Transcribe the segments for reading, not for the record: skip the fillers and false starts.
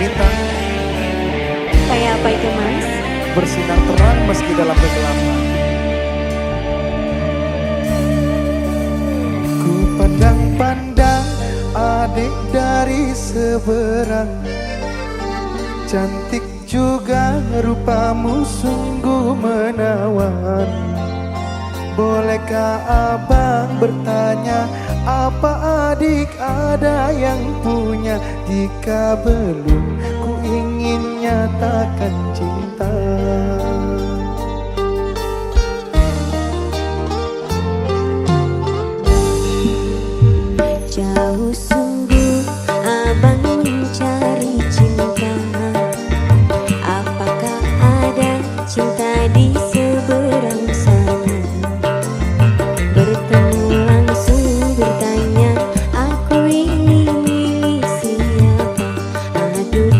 bintang. Kayak apa itu Mas? Bersinar terang meski dalam kegelapan. Ku pandang-pandang adik dari seberang, cantik juga rupamu sungguh menawan. Bolehkah abang bertanya, apa adik ada yang punya? Jika belum, ku ingin nyatakan cinta. Jauh sungguh abang mencari cinta. Apakah ada cinta di seberang sana? Bertemu langsung bertanya, aku ini milik siapa? Aduh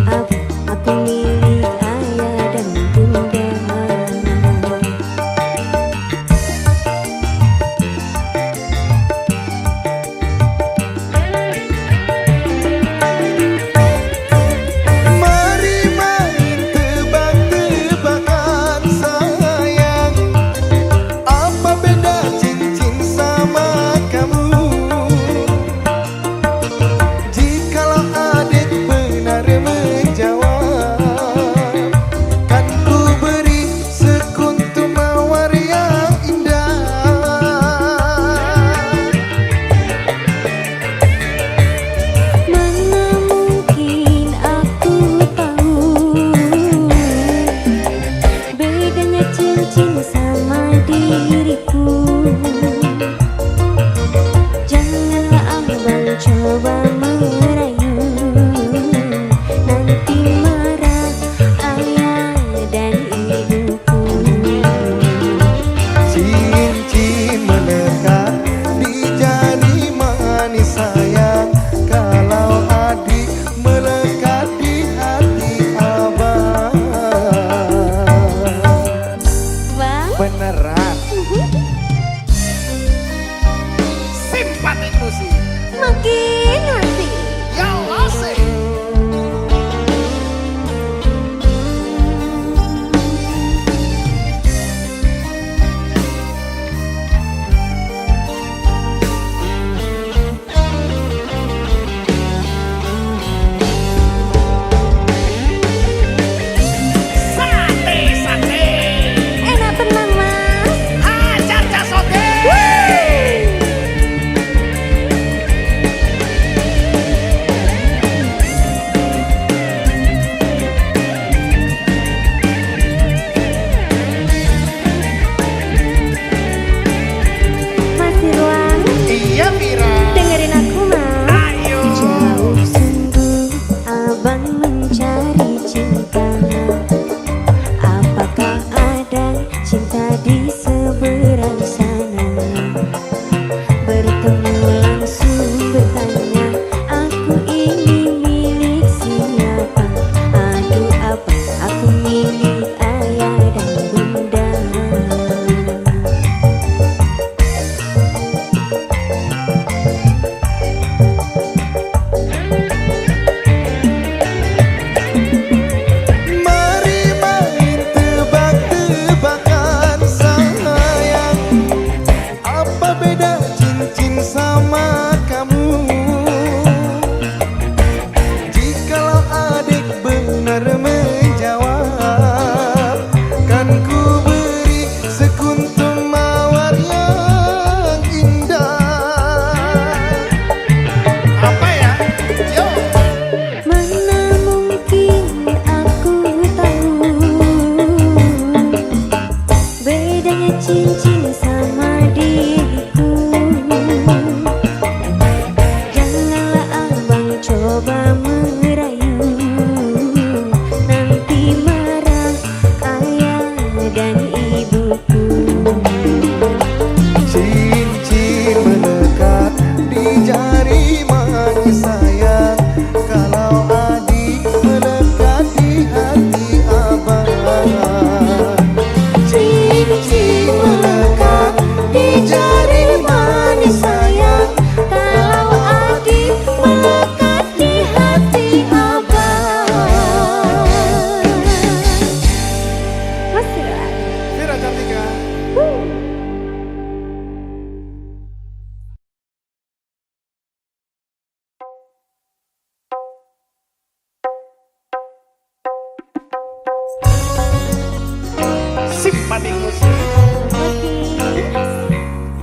Matik musik.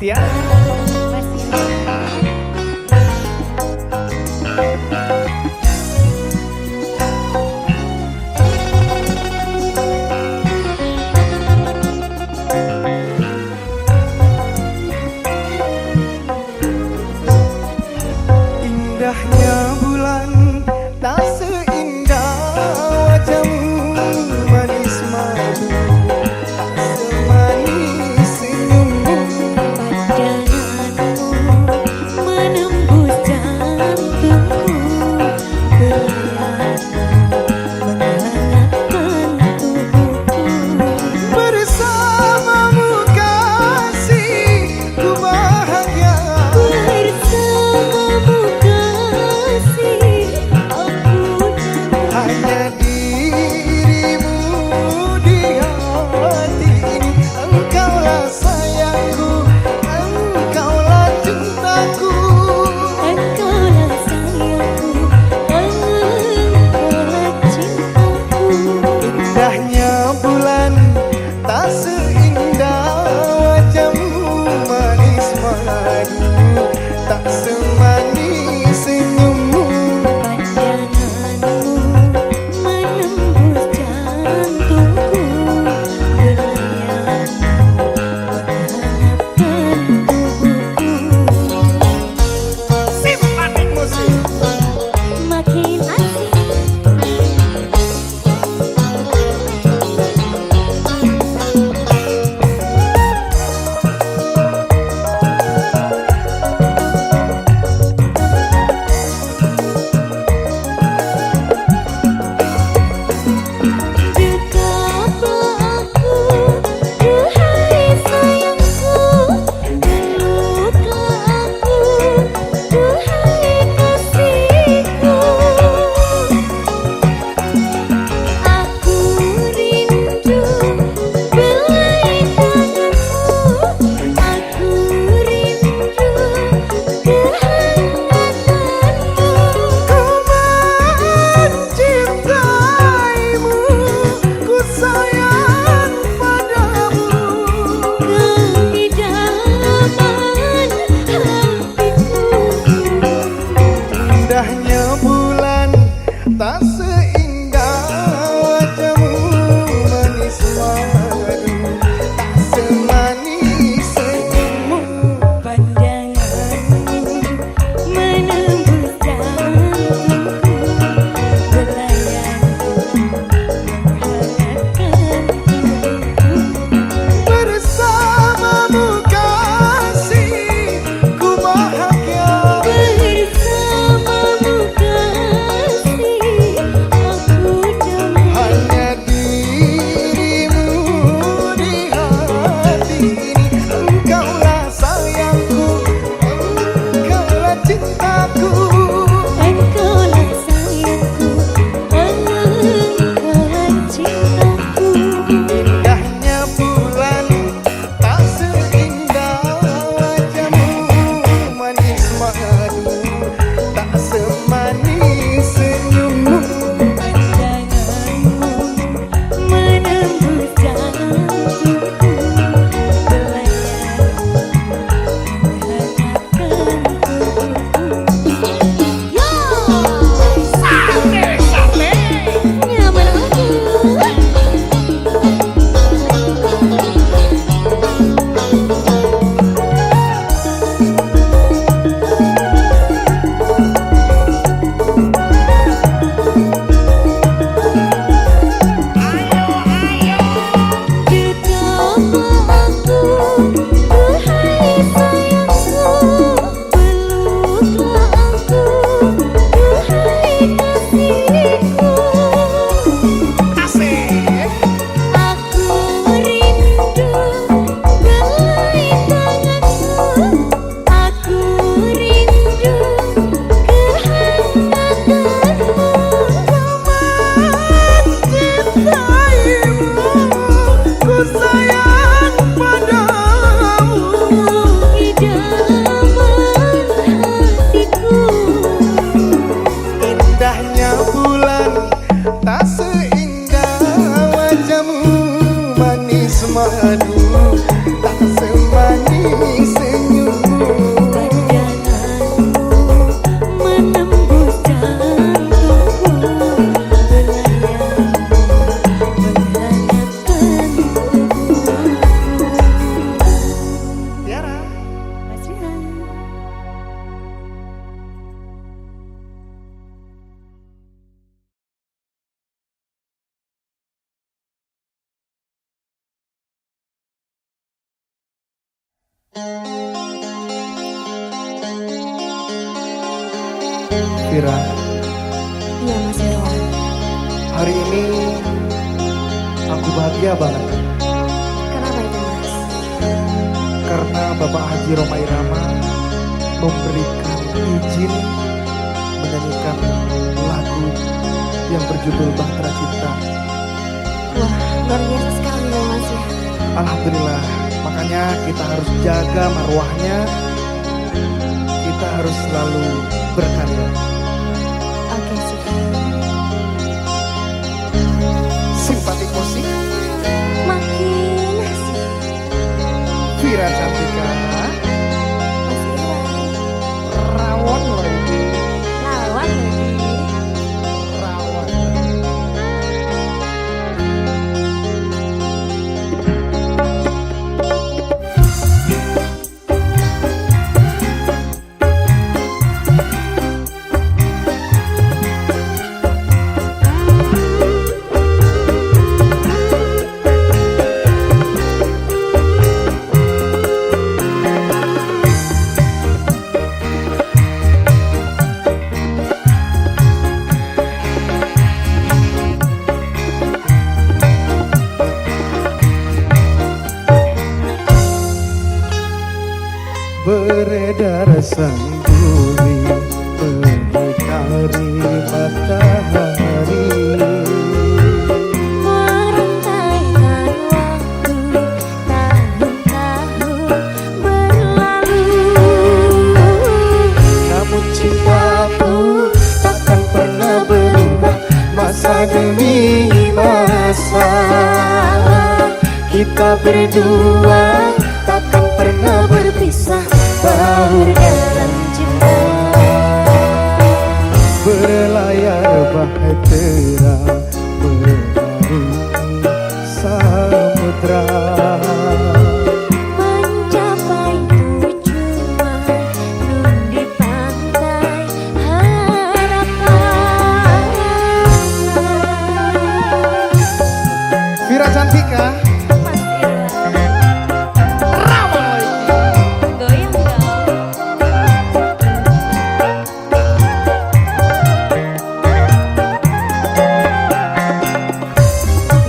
Tia. Indahnya bulan tak seindah wajahmu manis madu, tak semanis madu tak semanis senyummu. Pandanganmu menembus jantungku, belayarmu menghangatkan tubuhku. Tiara. Mas Rihan. Vira, Iya Mas Irwan. hari ini aku bahagia banget Kenapa itu Mas? karena Bapak Haji Rhoma Irama memberikan izin menyanyikan lagu yang berjudul Bahtera Cinta. Wah, luar biasa sekali loh Mas ya. Alhamdulillah, makanya kita harus jaga marwahnya. Kita harus selalu berkarya. Oke sih. Simpatik musik Makin asik. Vira Cantika, Mas Irwan. rawon lagi, Lawan lagi. rawon. Beredar sang bumi mengitari matahari. Merantaikan waktu, tahun-tahun berlalu. Namun cintaku takkan pernah berubah masa demi masa. Kita berdua takkan pernah berpisah, baur dalam cinta. Berlayar bahtera mengarungi samudra. Mencapai tujuan nun di pantai harapan. Vira Cantika, Mas Irwan. rawon lagi. Goyang dong.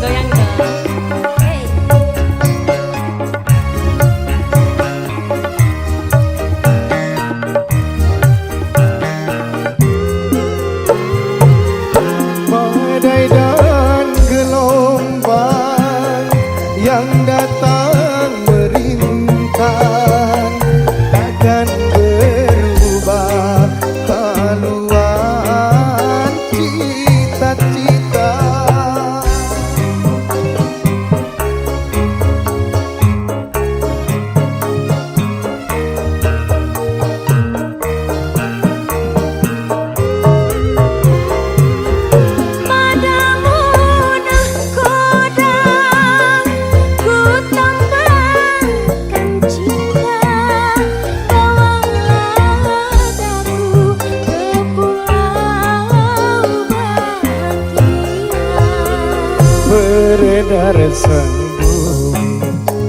Goyang dong. Hey. Badai dan gelombang yang datang merintang takkan berubah haluan cita-cita. Padamu nahkoda ku tambahkan cinta, bawalah daku ke pulau bahagia. Beredar sang bumi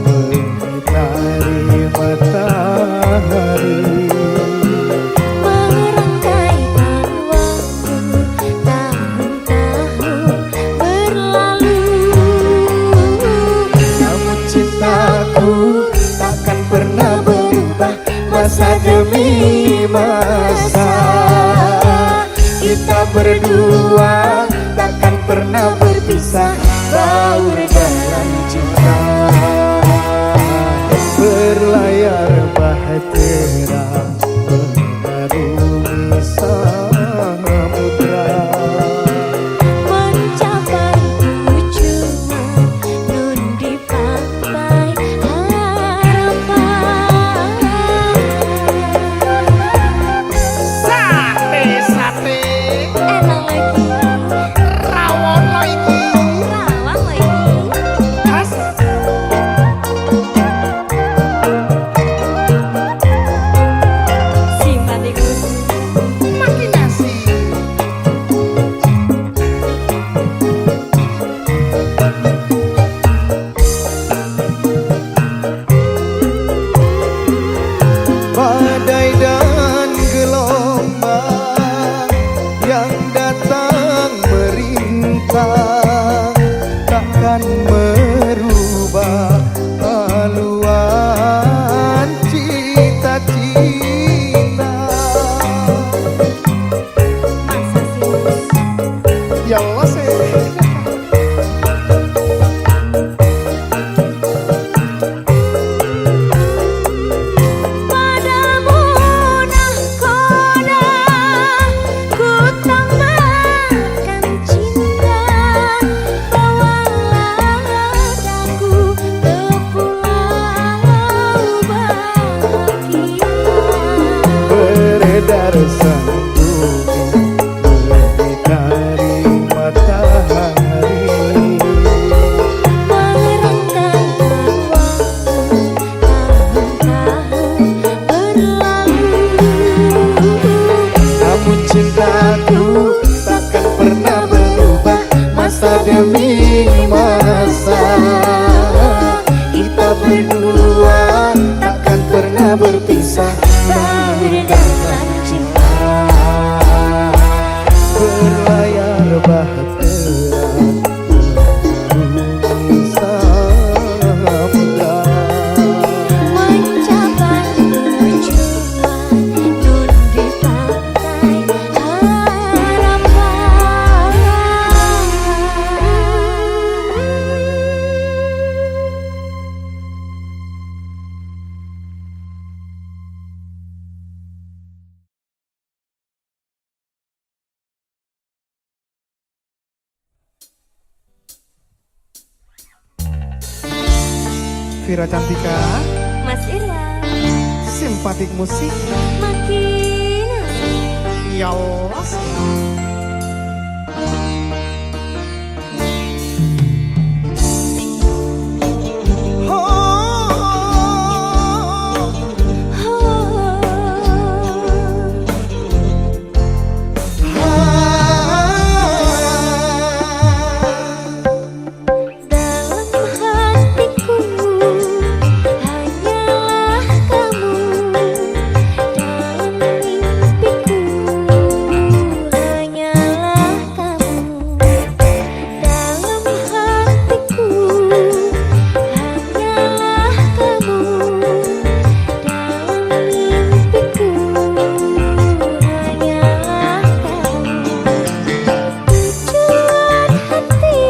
mengitari matahari. Merangkaikan waktu, tahun-tahun berlalu. Namun cintaku takkan pernah berubah masa demi masa. Kita berdua takkan pernah berpisah, baur dalam cinta. Berlayar bahtera mengarungi samudra. Mencapai tujuan nun di pantai takkan merubah haluan cita-cita. Masa sih Mas? Ya Allah sih. Padamu nahkoda ku tambahkan cinta, bawalah aku ke pulau bahagia. Beredar sang bumi mengitari matahari, Merenggang waktu tahun-tahun berlalu. namun cintaku takkan pernah berubah masa demi masa. Kita berdua takkan pernah berpisah, Baur dalam cinta, berlayar bahtera bumi samudra. mencapai tujuan nun di pantai harapan. Vira Cantika, Mas Irwan simpatik musik. makin asik. Ya Allah. Dalam hatiku hanyalah kamu, dalam mimpiku hanyalah kamu, dalam hatiku hanyalah kamu, dalam mimpiku hanyalah kamu. Tujuan hati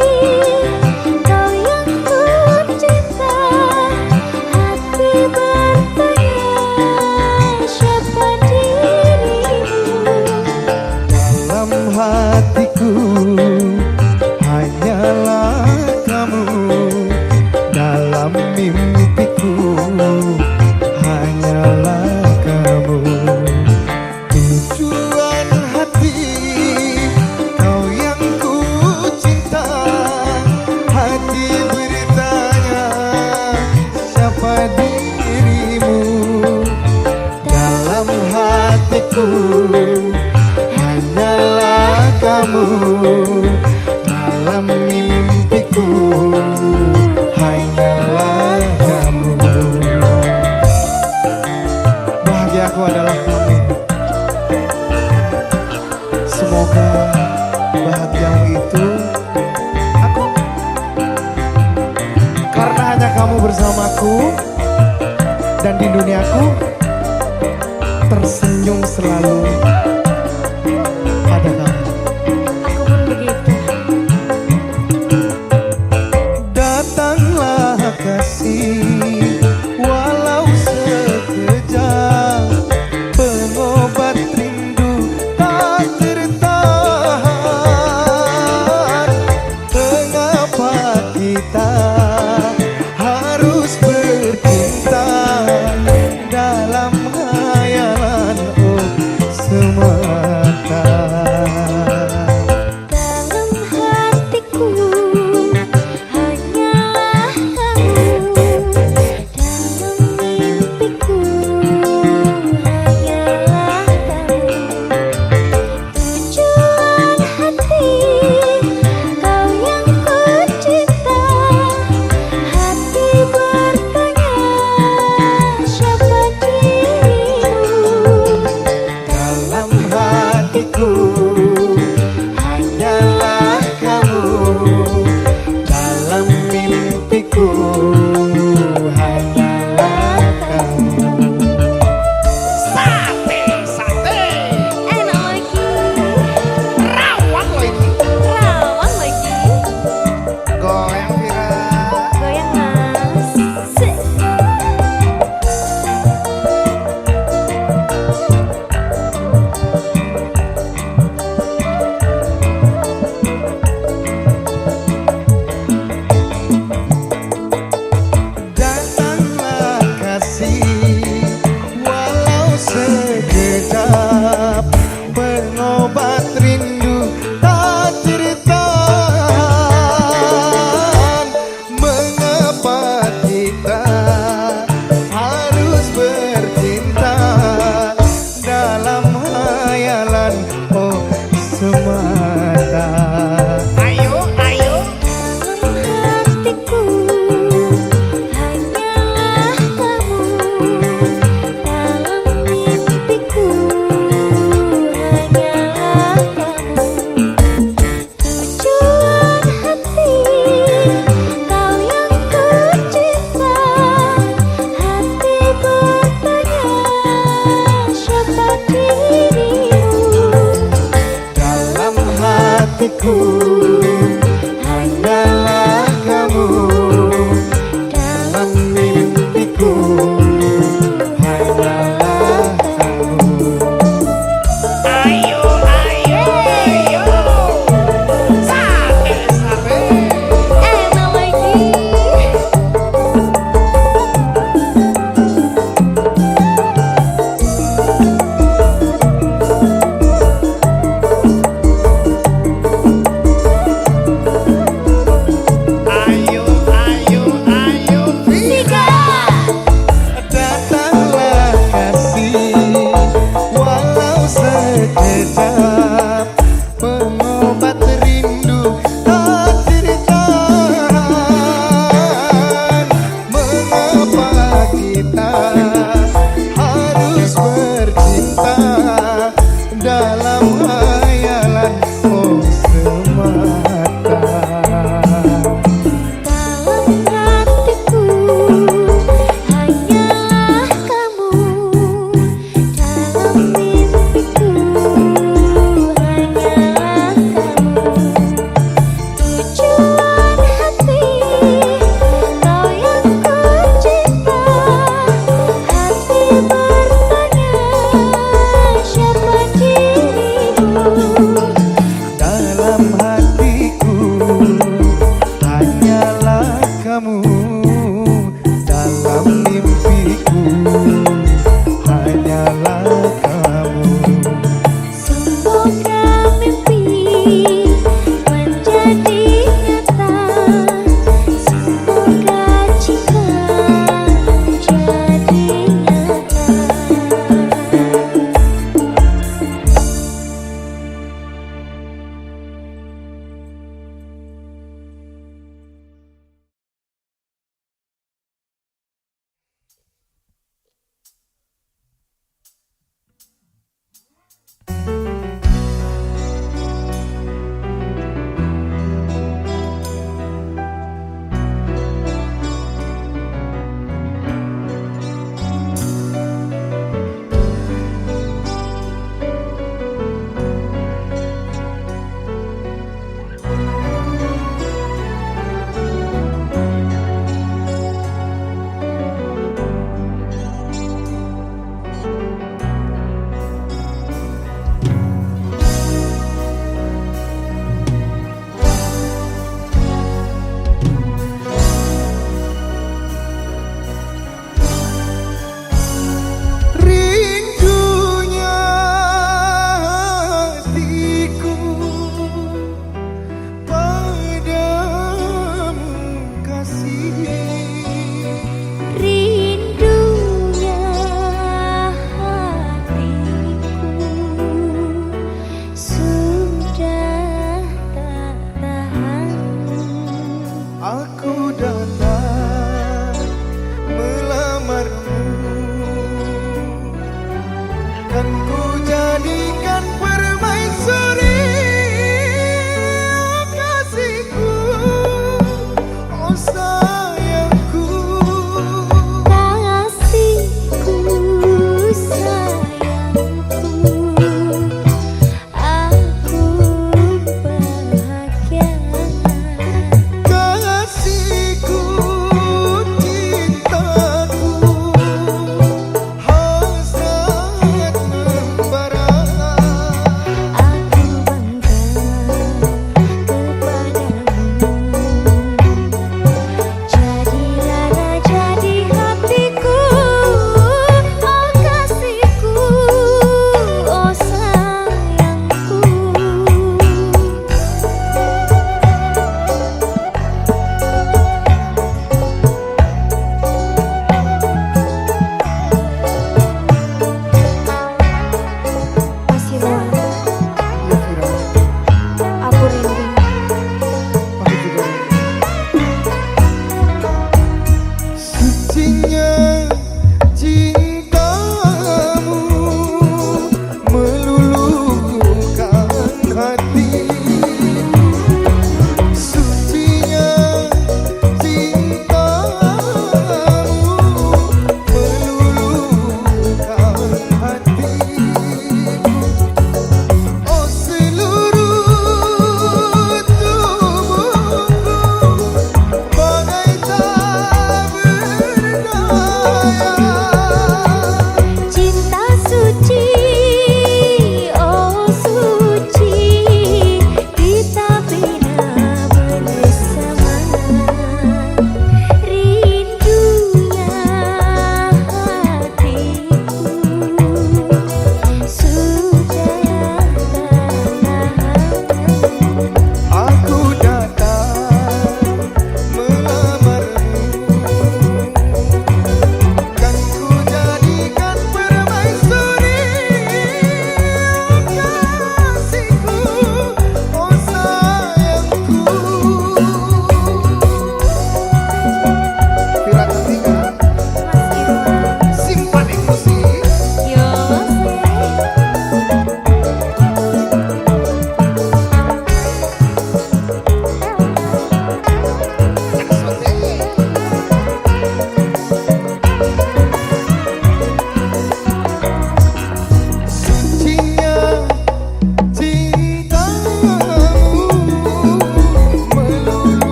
kau yang ku cinta, hati bertanya siapa dirimu. Dalam hatiku hanyalah kamu, dalam mimpiku hanyalah kamu. Tujuan hati kau yang ku cinta, hati bertanya siapa dirimu. Dalam hatiku hanyalah kamu, dalam mimpiku hanyalah kamu. Bahagiaku adalah kamu. Semoga bahagiamu itu aku, karena hanya kamu bersamaku dan di duniaku tersenyum selalu pada kamu. Aku pun begitu. Datanglah kasih walau sekejap, pengobat rindu tak tertahan. Mengapa kita harus berpisah?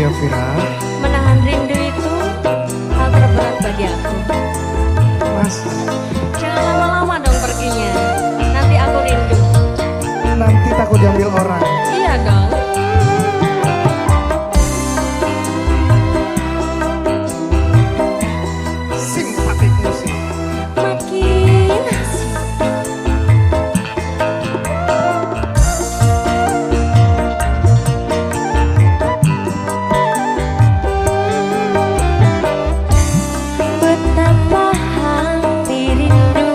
ya Vira? Menahan rindu itu hal terberat bagi aku. Mas, Jangan lama-lama dong perginya. Nanti aku rindu. nanti takut diambil orang. Iya dong. Simpatik musik. Makin asik. Betapa hati rindu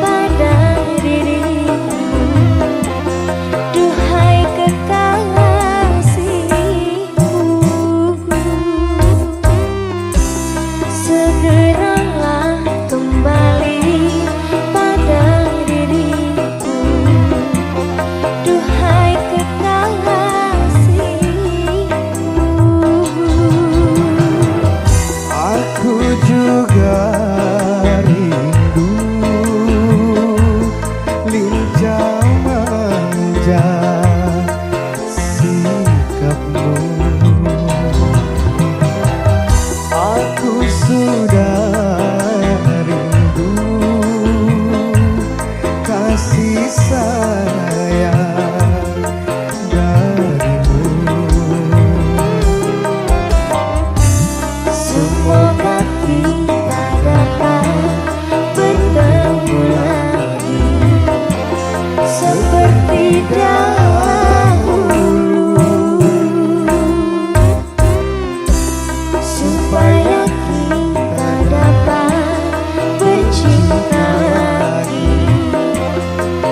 pada dirimu. Duhai kekasihku, segeralah kembali pada diriku. Duhai kekasihku. Aku juga rindu lincah manja sikapmu. Aku sudah rindu kasih sayang darimu. Semoga kita dapat bertemu lagi seperti dahulu, supaya kita dapat bercinta lagi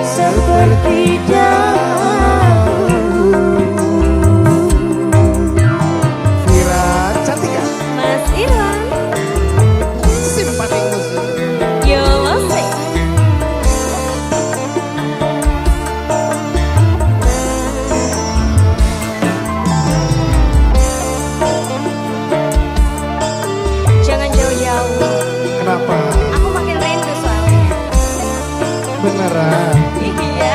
seperti dahulu. Vira Cantika, Mas Irwan, simpatik musik. yo lo sé. Jangan jauh-jauh, Kenapa? aku makin rindu soalnya. Beneran? Iya.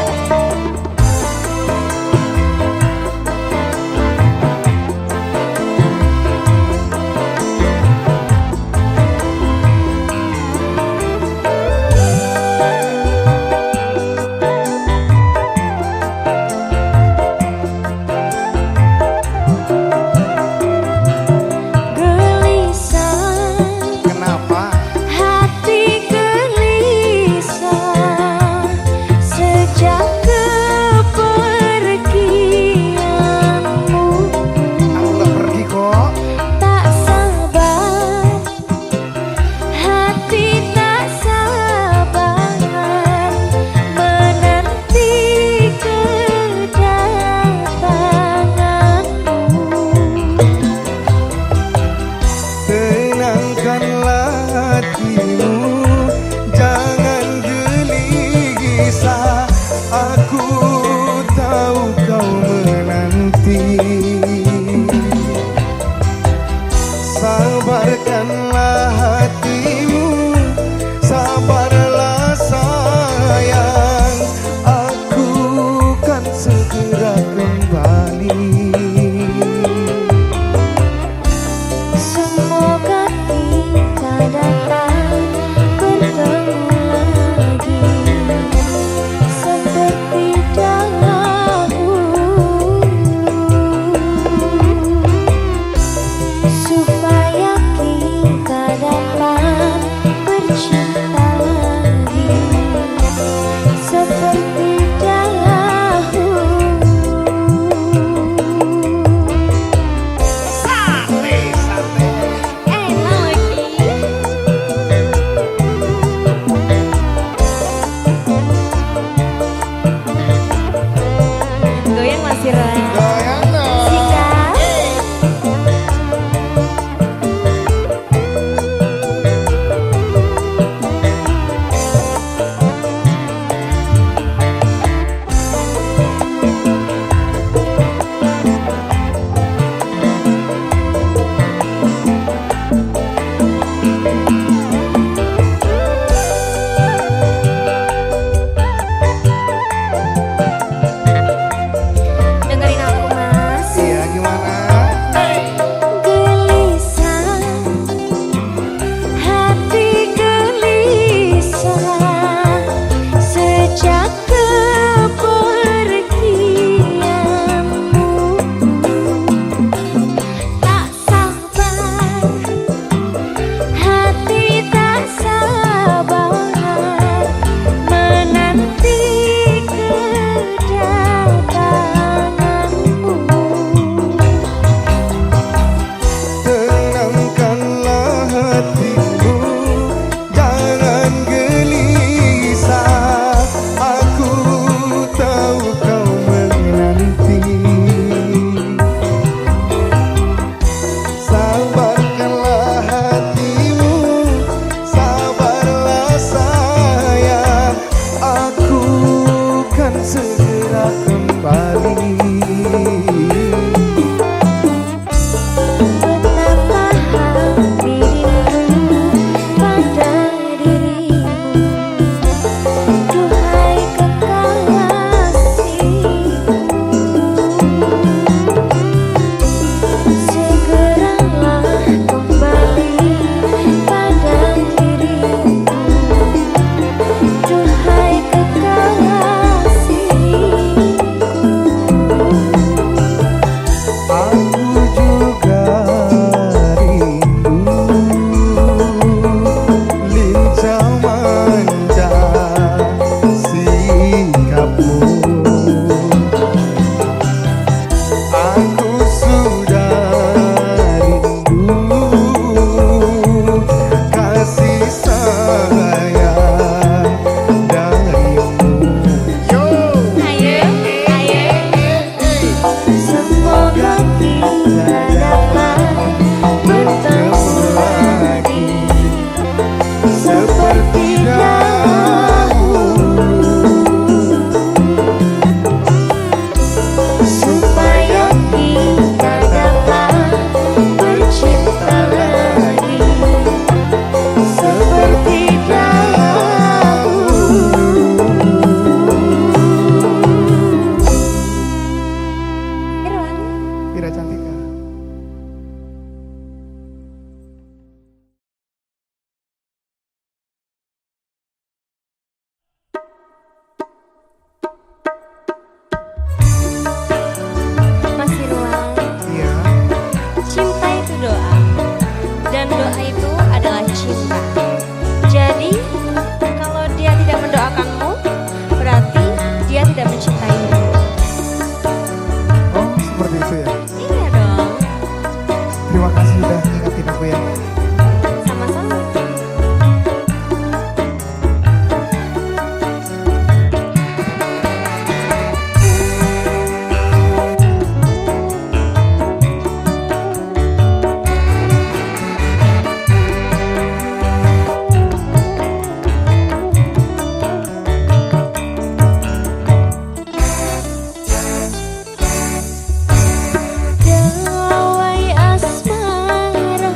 Gelisah, Kenapa? hati gelisah sejak kepergianmu. Aku gak pergi kok. Tak sabar, hati tak sabar menanti kedatanganmu. Tenangkanlah hatimu, jangan gelisah. Aku tahu kau menanti. Sabarkanlah hatimu, sabarlah sayang. Aku kan segera kembali. Semoga kita dapat bertemu lagi seperti dahulu, supaya kita dapat doa. Dan doa itu adalah cinta. Jadi kalau dia tidak mendoakanmu, berarti dia tidak mencintaimu. Oh, seperti itu ya. Iya dong. Terima kasih udah ngingetin aku ya. Sama-sama. Gawai asmara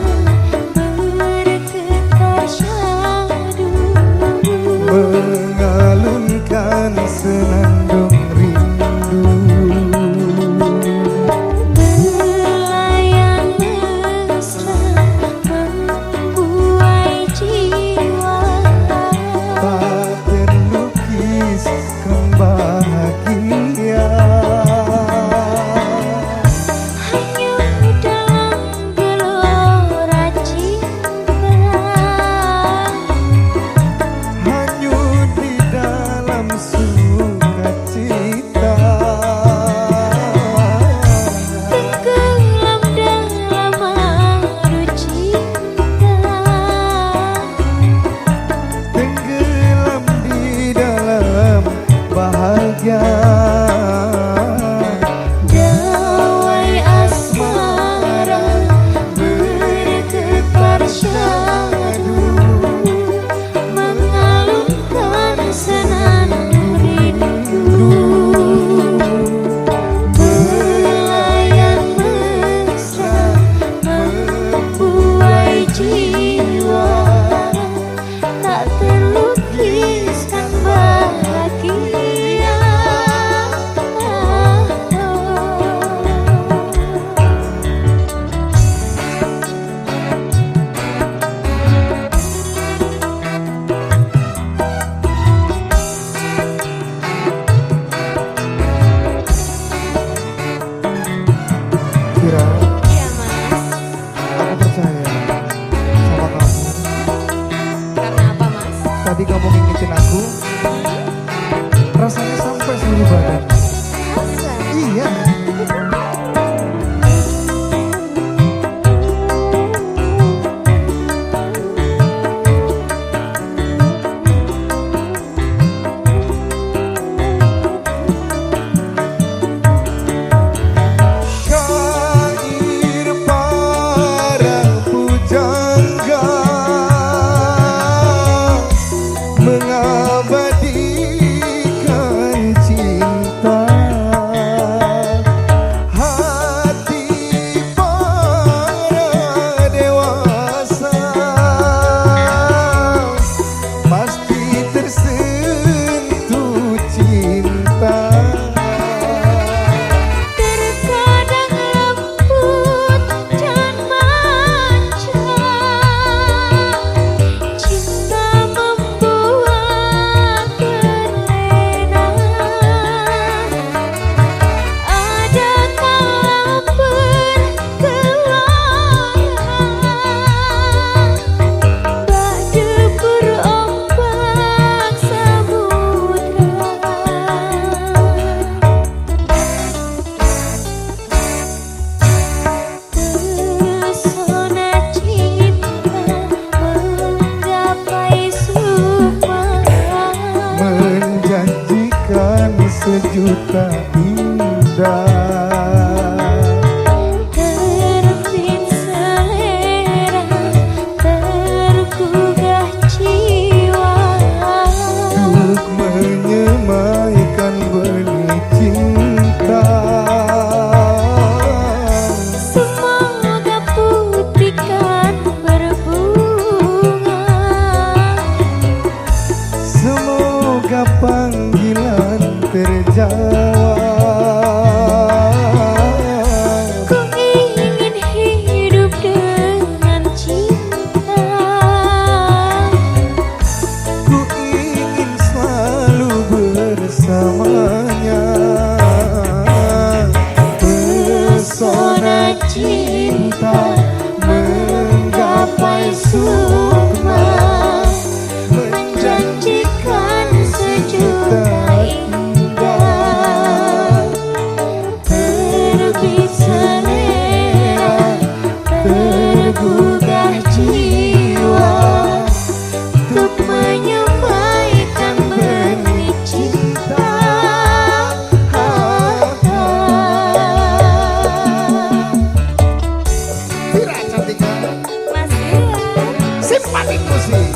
kecantikan. Mas Dilan. Simpatik musik.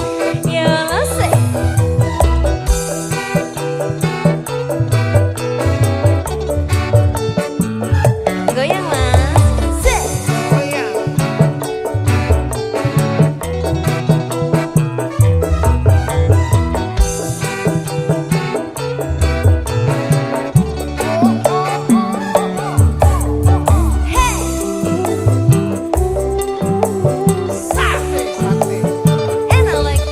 Ya sih. Goyang mas. Sih. Oh iya. Enak lagi.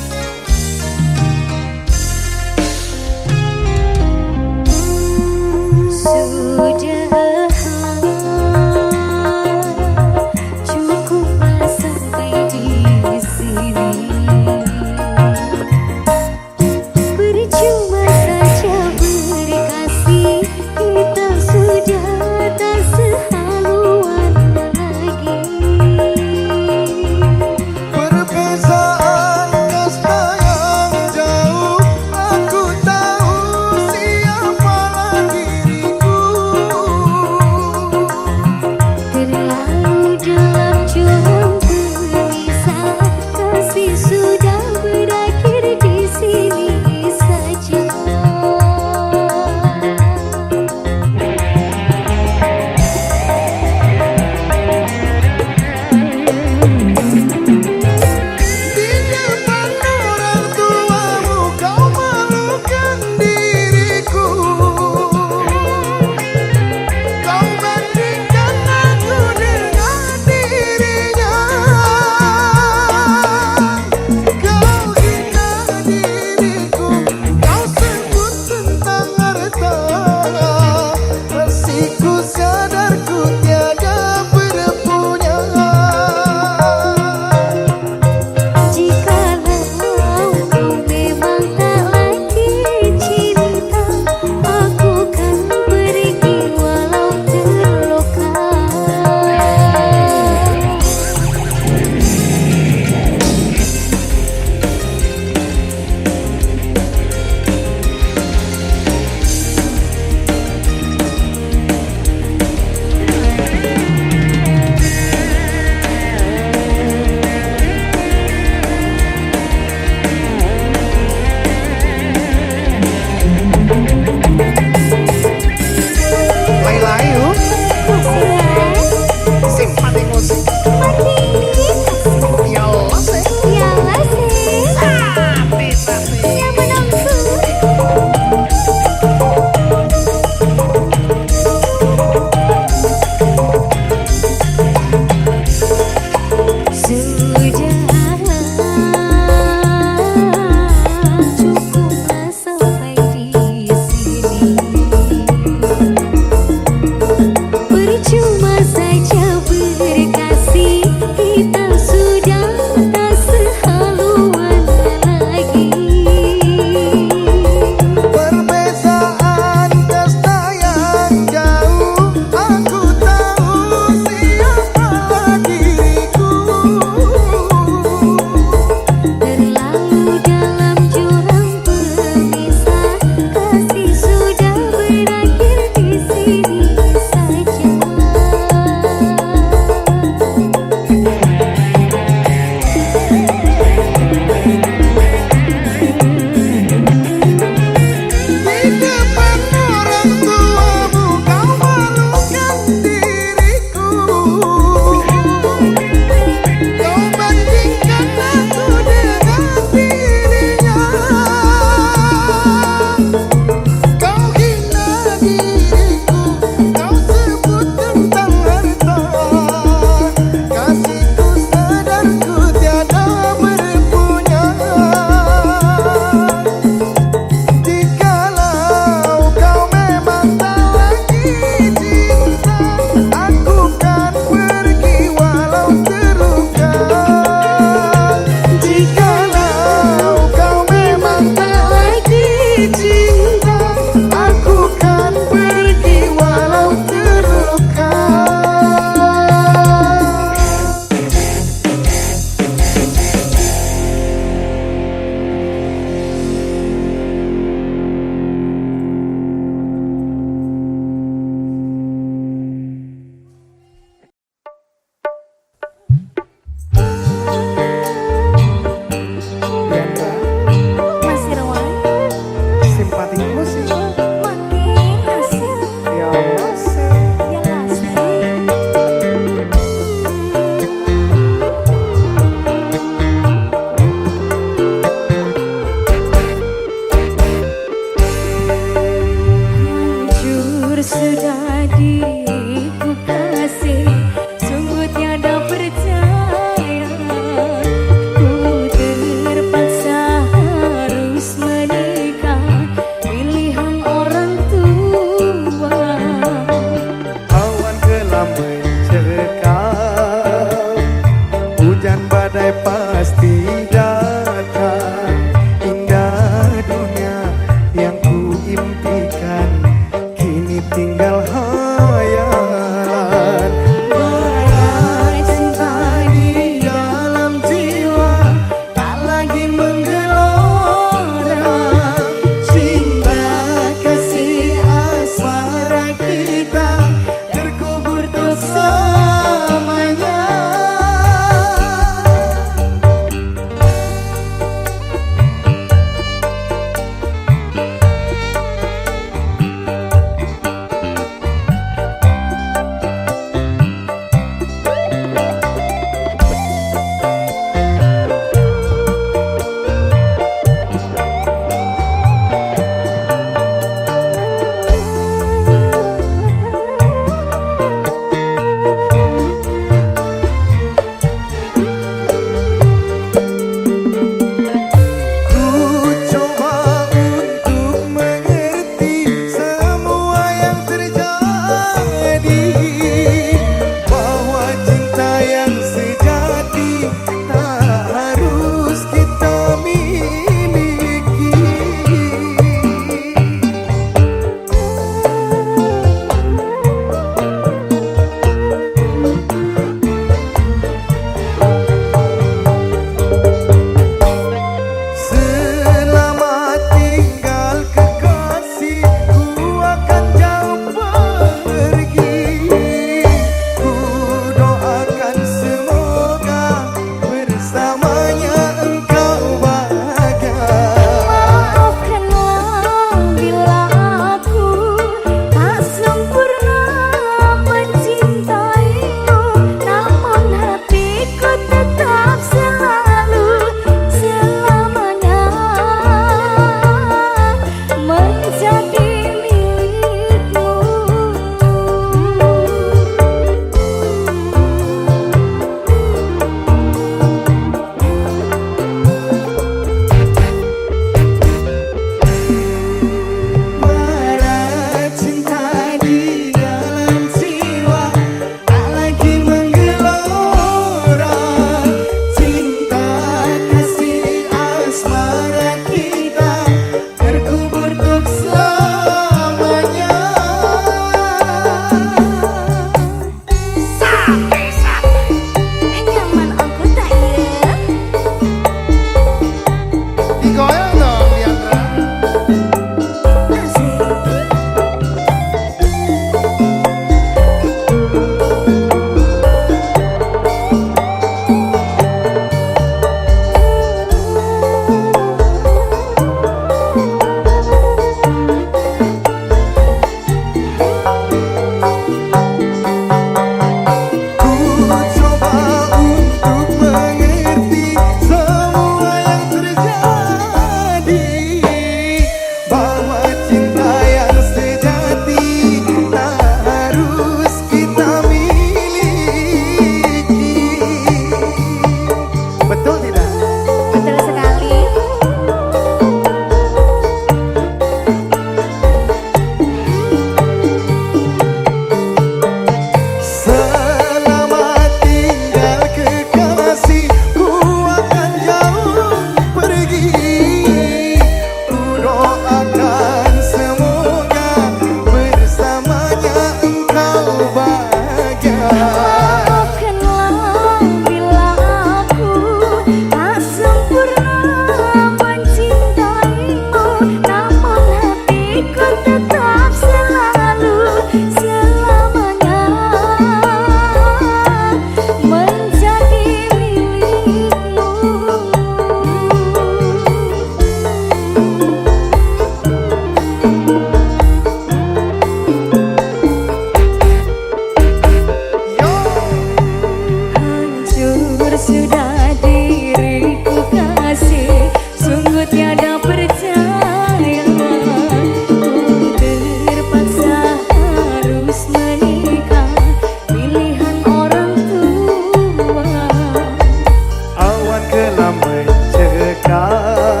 kelam mencekam,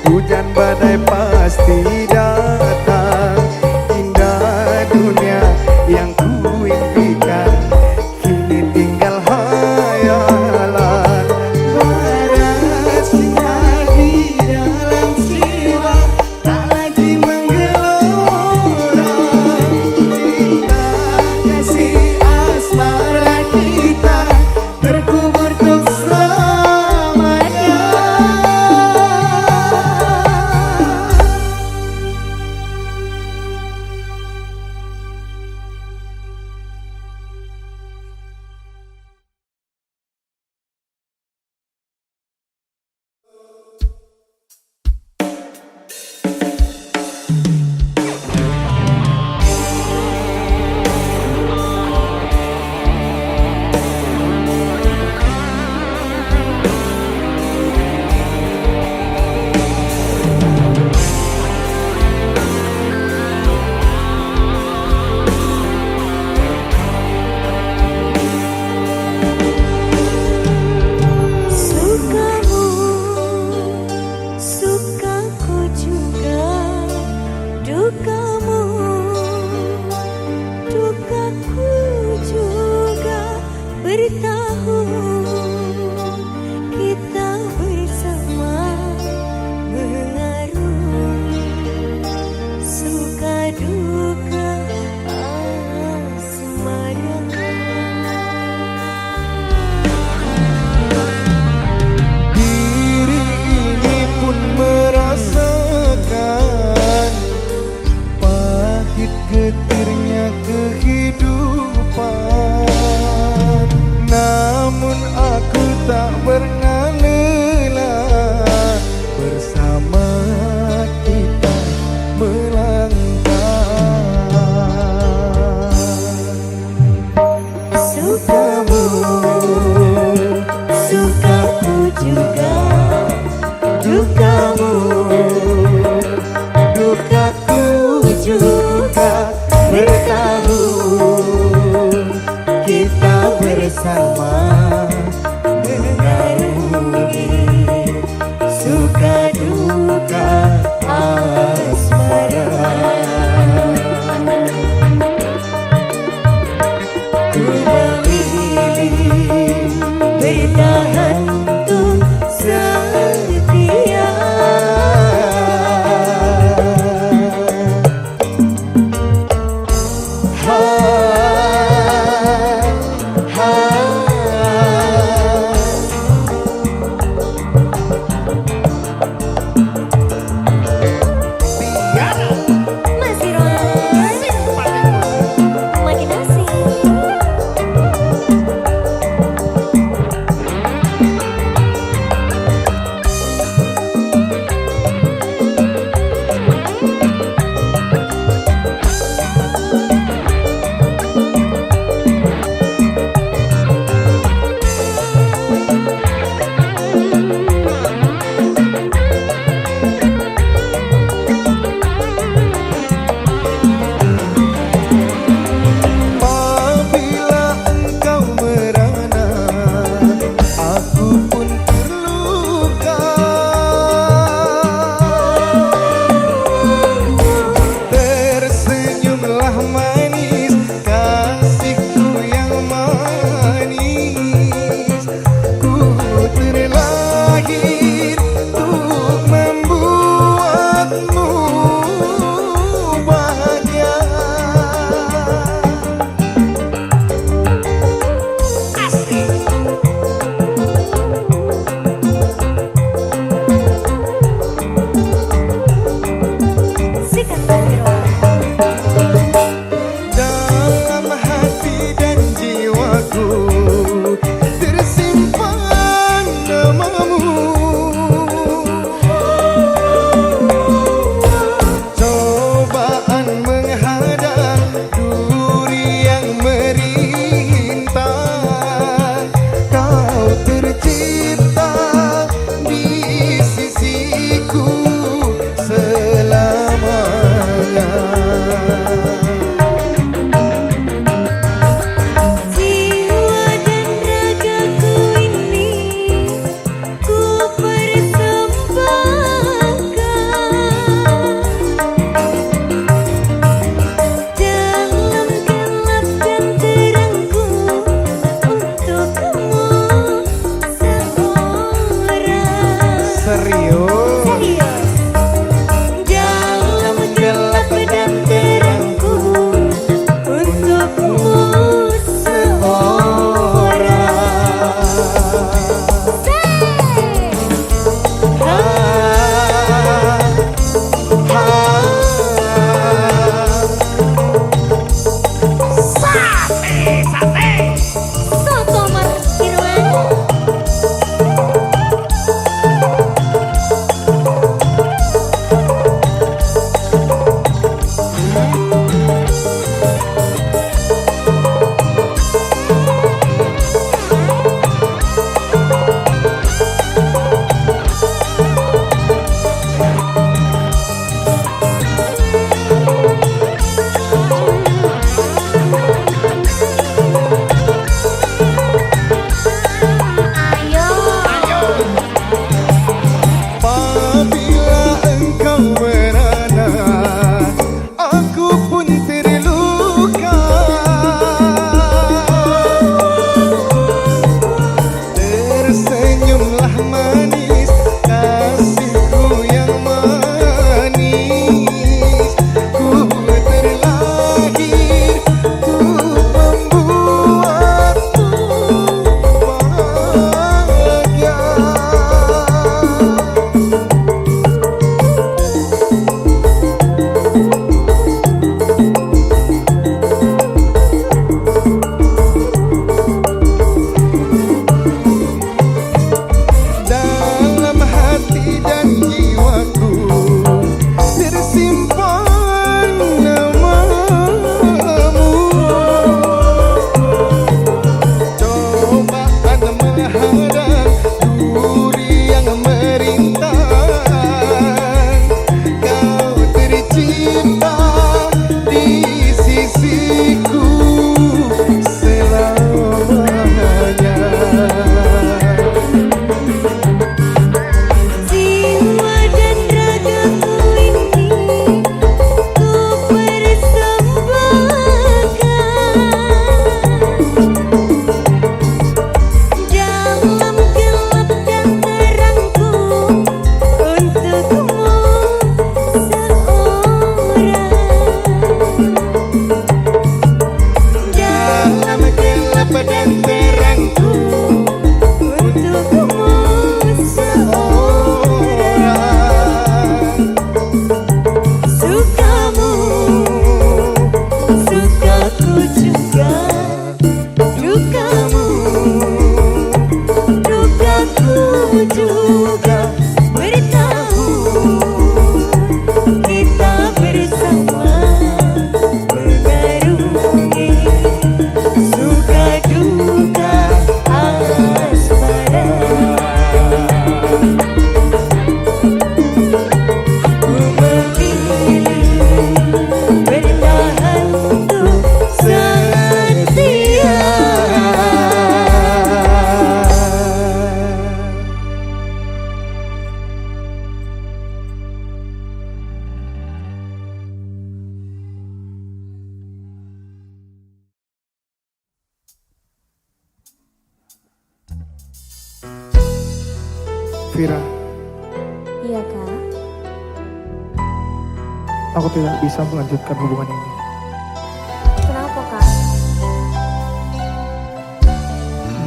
hujan badai pasti datang. Indah dunia yang ku impikan kini tinggal hayalan. Bara sinar di dalam jiwa tak lagi menggelora. Cinta kasih asmara kita terkubur untuk selamanya. Sukamu, sukaku juga. Dukamu, dukaku juga. Bertahun kita bersama mengarungi suka duka asmara. Diri ini pun merasakan pahit getirnya kehidupan. Namun aku tak pernah lelah bersama kita melangkah. Sukamu, sukaku juga. Dukamu, dukaku juga. Bertahun kita bersama mengarungi suka duka asmara. Ku memilih bertahan untuk setia. Ha, ha, Serius. Serius. Dalam gelap dan terangku untukmu seorang. Soto Mas Irwan. Apabila engkau merana, aku pun terluka. Tersenyumlah manis, kasihku yang manis. Ku terlahir untuk membuatmu bahagia. Dalam hati dan jiwaku tersimpan namamu. Cobaan menghadang, duri yang merintang, kau tercipta di sisiku selamanya. Jiwa dan ragaku ini ku persembahkan. Dalam gelap dan terangku untukmu seorang. Dalam gelap dan terangku Untukmu seorang. sukamu, sukaku juga, dukamu, dukaku juga. Bertahun kita bersama mengarungi suka duka asmara. Ku memilih bertahan untuk setia. Vira, Iya kak. aku tidak bisa melanjutkan hubungan ini. Kenapa kak?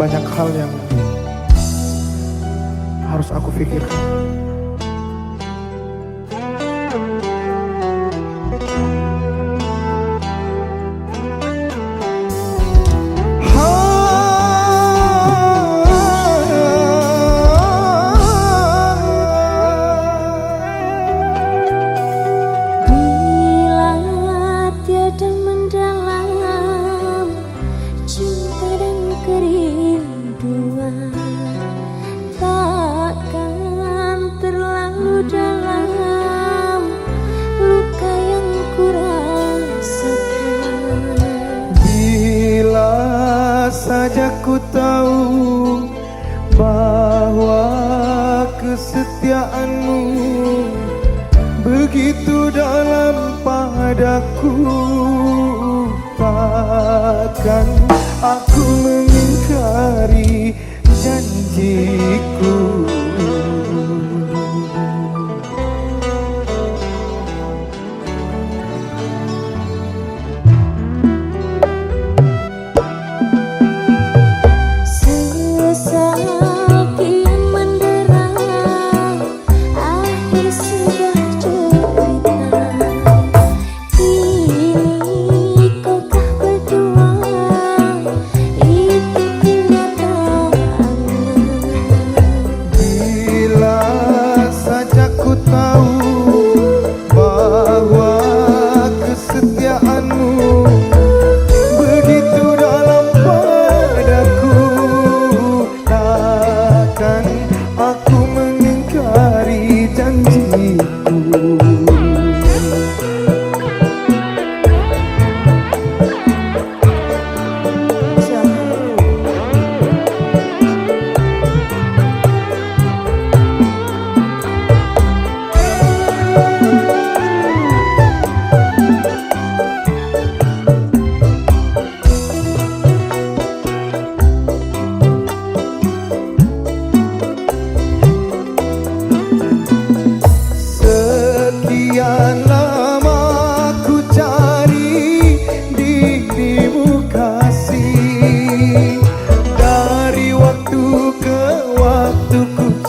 Banyak hal yang harus aku pikirkan. Bila tiada mendalam cinta dan kerinduan, takkan terlalu dalam luka yang kurasakan. Bila saja ku tahu bahwa kesetiaanmu begitu dalam padaku, takkan aku mengingkari janjiku.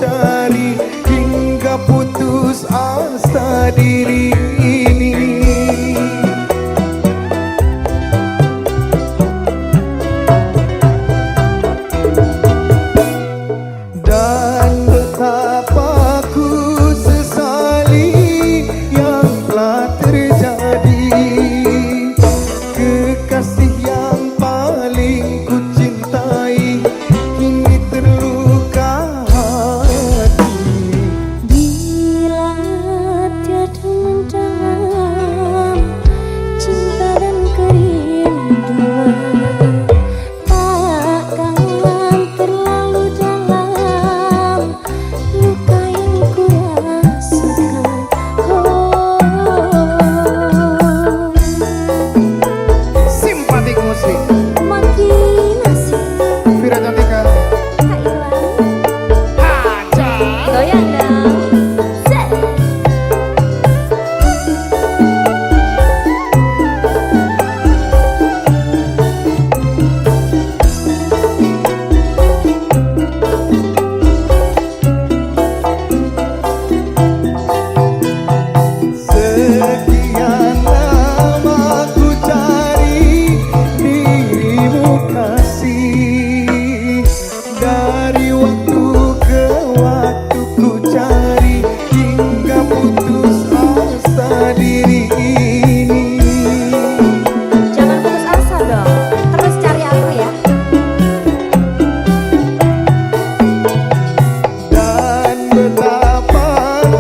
cari hingga putus asa diri ini. Dan betapa ku sesali yang telah terjadi. Kekasih yang paling ku cintai kini terluka hati. Bila tiada mendalam cinta dan kerinduan, takkan terlalu dalam luka yang ku rasakan. Simpatik musik Makin asik Vira Cantika tak hilang. Hajar. Goyang dong. Set. Sekian lama ku cari dirimu kasih. Dari waktu ke waktu ku cari hingga putus asa diri ini. Jangan putus asa dong. Terus cari aku ya. Dan betapa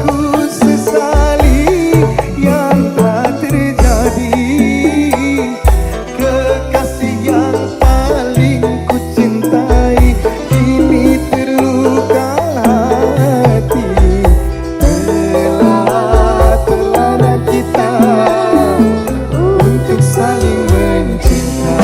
ku sesali yang telah terjadi. Kekasih yang paling ku cintai kini terluka hati. Telah kita untuk saling mencinta.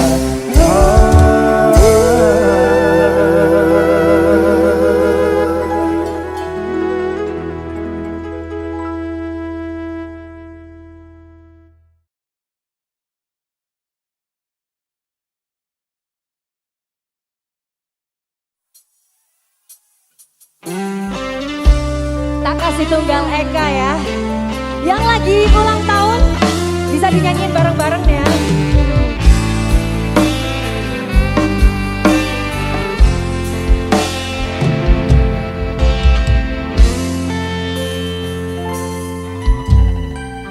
Tak kasih tunggal Eka ya. Yang lagi ulang tahun bisa dinyanyiin bareng-bareng ya.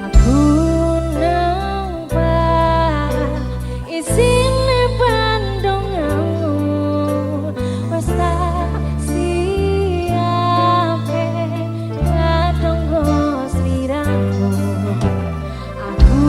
Aku nampak isine bandonganmu wes tak siape kadang sliramu. Aku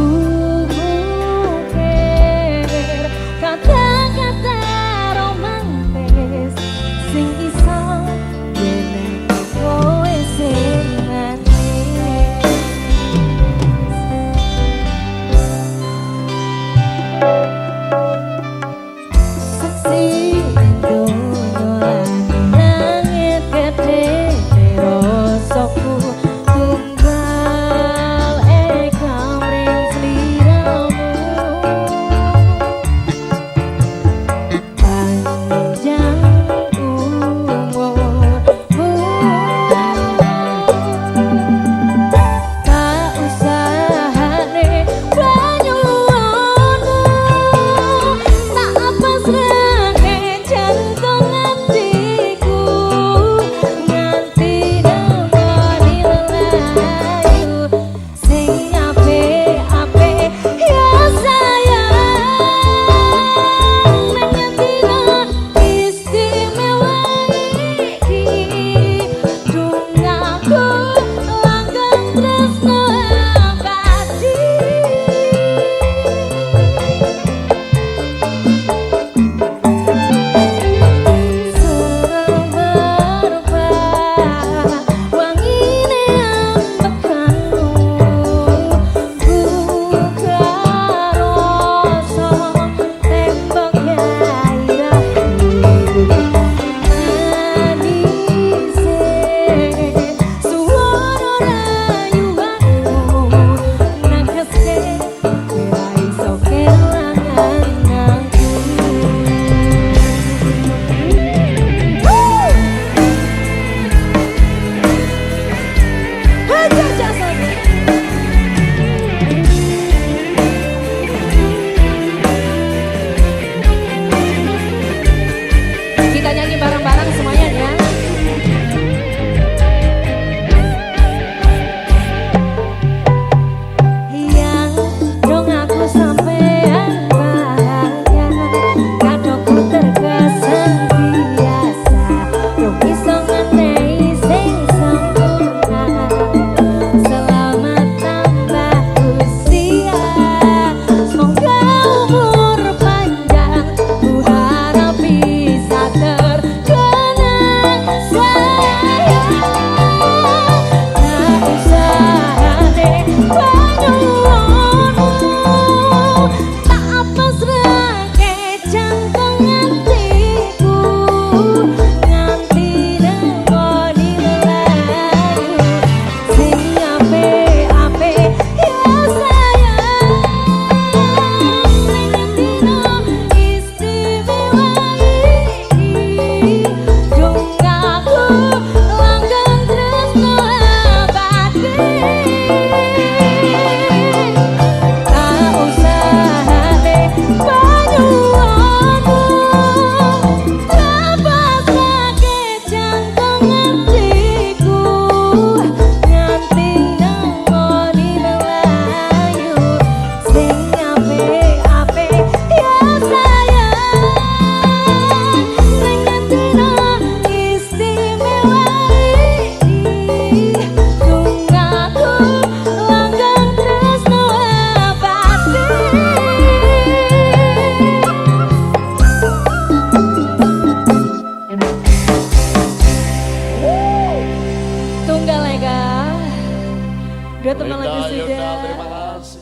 Udah tenang lagi sudah. Terima kasih.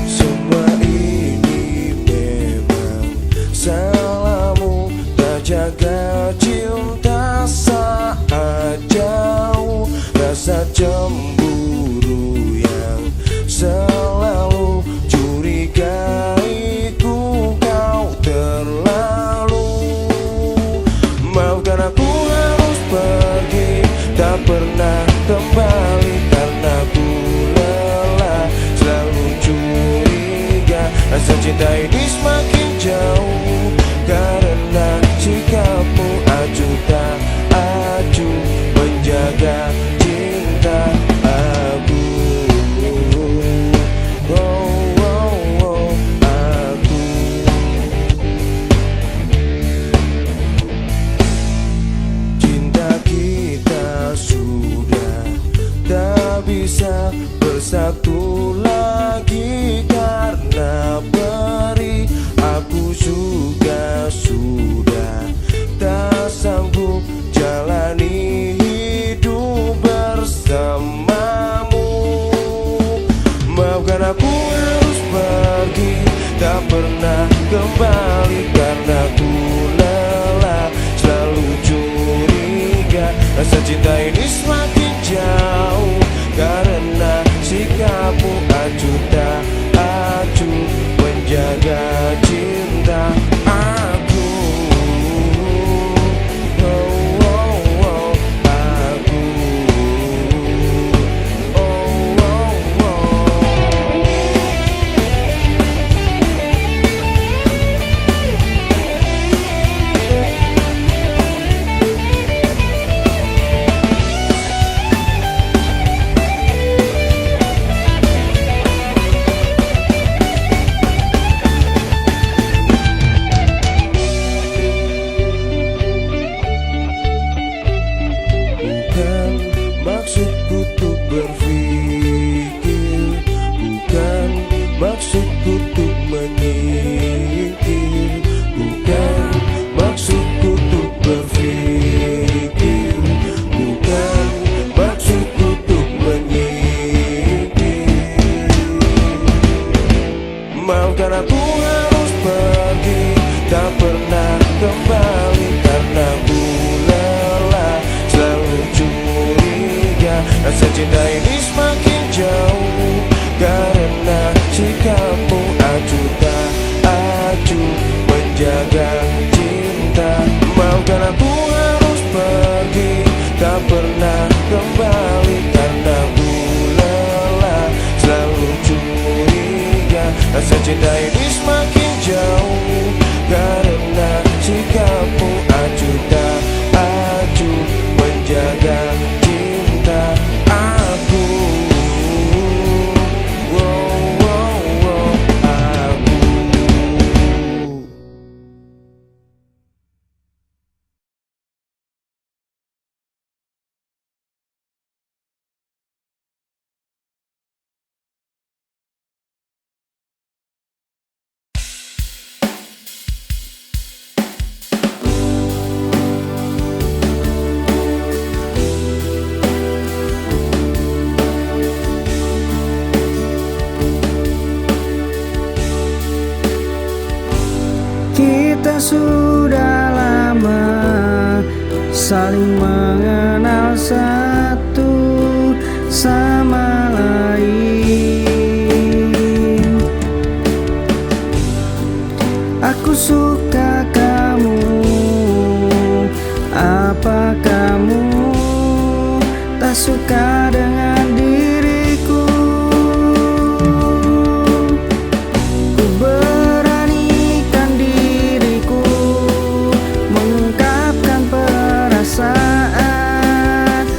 Semua ini memang salahmu, tak jaga cinta saat jauh. Rasa cemburu yang selalu curigaiku, kau terlalu. Maafkan aku harus pergi, tak pernah kembali karena ku lelah selalu curiga. Rasa cinta ini semakin jauh karena sikapmu acuh tak acuh menjaga cinta aku. Oh, oh, oh, aku. Cinta kita sudah tak bisa bersatu lagi karena peri. Aku juga sudah tak sanggup jalani hidup bersamamu. Maafkan aku harus pergi, tak pernah kembali karena ku lelah selalu curiga. Rasa cinta ini semakin jauh karena sikapmu acuh tak acuh menjaga cinta aku. Oh, oh, oh, aku. Oh, oh, oh. Bukan maksudku untuk berpikir, bukan maksudku untuk menyingkir, bukan maksudku untuk berpikir, bukan maksudku untuk menyingkir. Maafkan aku harus pergi, tak pernah kembali karena ku lelah selalu curiga. Rasa cinta ini semakin jauh karena sikapmu acuh tak acuh menjaga cinta. Maafkan aku harus pergi, tak pernah kembali karena ku lelah selalu curiga. Rasa cinta ini semakin jauh karena sikapmu acuh tak acuh menjaga cinta aku. Oh, oh, oh, aku. Kita sudah lama saling mengenal satu sama lain. Aku suka kamu, apa kamu tak suka dengan diriku? Ku beranikan diriku mengungkapkan perasaan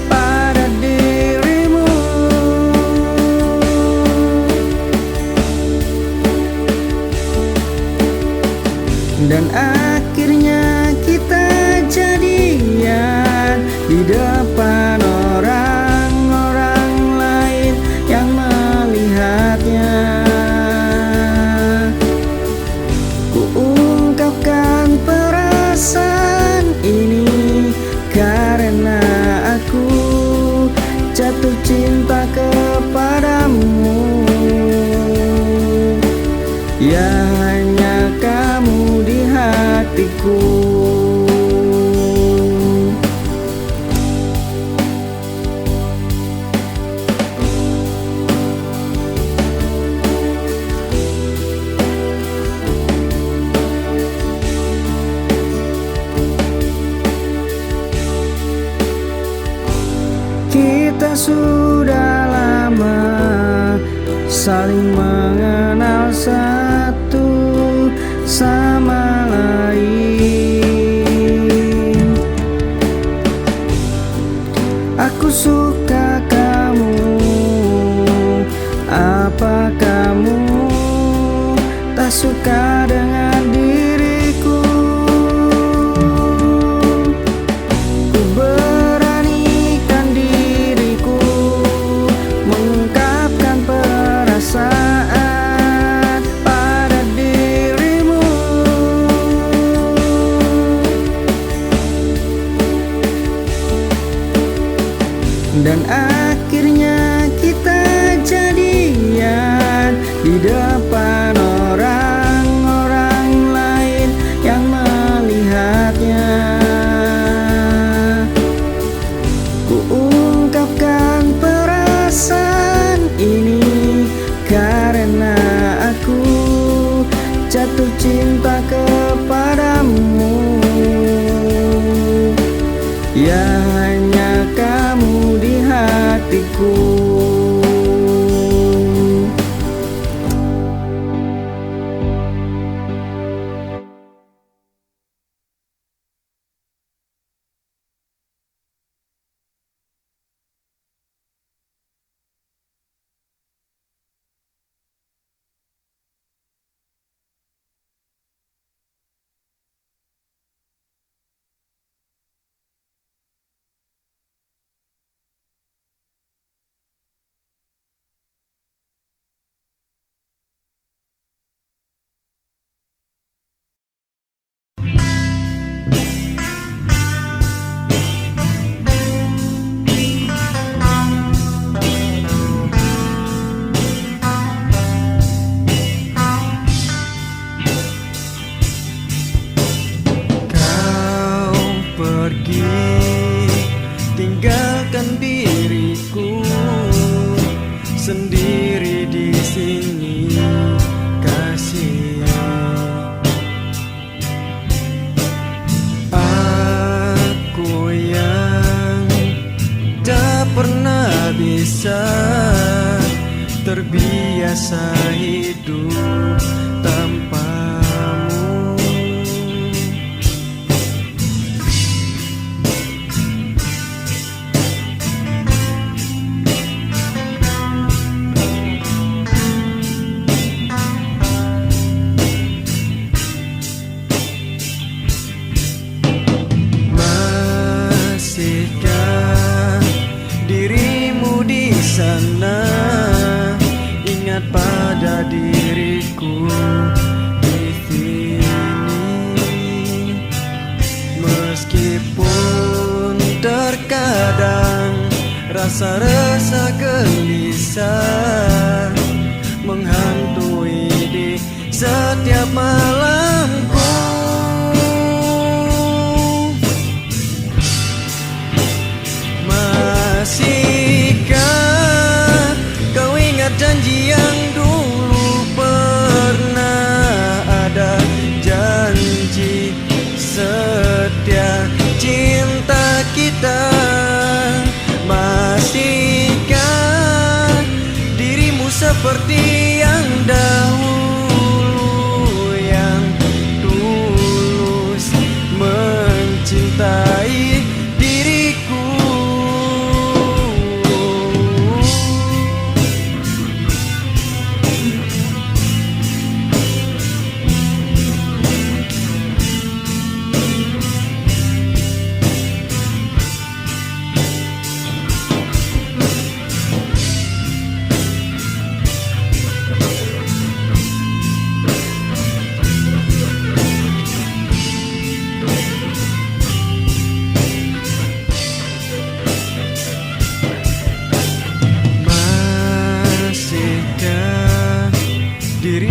pada dirimu. Dan akhirnya kita jadian di depan orang-orang lain yang melihatnya. Ku ungkapkan perasaan ini karena aku jatuh cinta kepadamu. Ya hanya kamu di hatiku. Kita sudah lama saling mengenal satu sama lain. Aku suka kamu, apa kamu tak suka dengan diriku? Ku beranikan diriku mengungkapkan perasaan pada dirimu. Dan akhirnya kita jadian di depan orang-orang lain yang melihatnya. Ku ungkapkan perasaan ini karena aku jatuh cinta kepadamu. Ya hanya kamu di hatiku. Tinggalkan diriku sendiri di sini, kasih. Aku yang tak pernah bisa terbiasa hidup tanpamu. Sana ingat pada diriku di sini, meskipun terkadang rasa resah gelisah menghantui di setiap malamku. Masihkah kau ingat janji yang dulu pernah ada, janji setia cinta kita? Masihkah dirimu seperti yang dahulu, yang tulus mencintai diriku?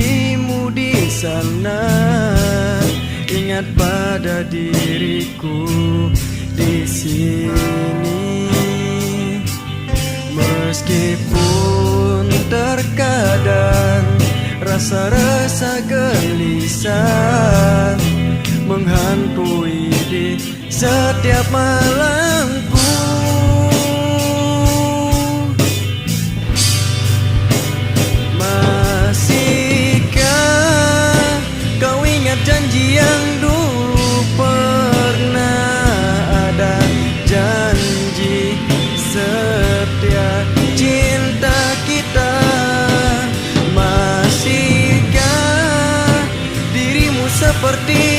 dirimu di sana. Ingat pada diriku di sini. Meskipun terkadang rasa-rasa gelisah menghantui di setiap malamku. Masihkah kau ingat janji yang dulu pernah ada? Janji setia cinta kita. Masihkah dirimu seperti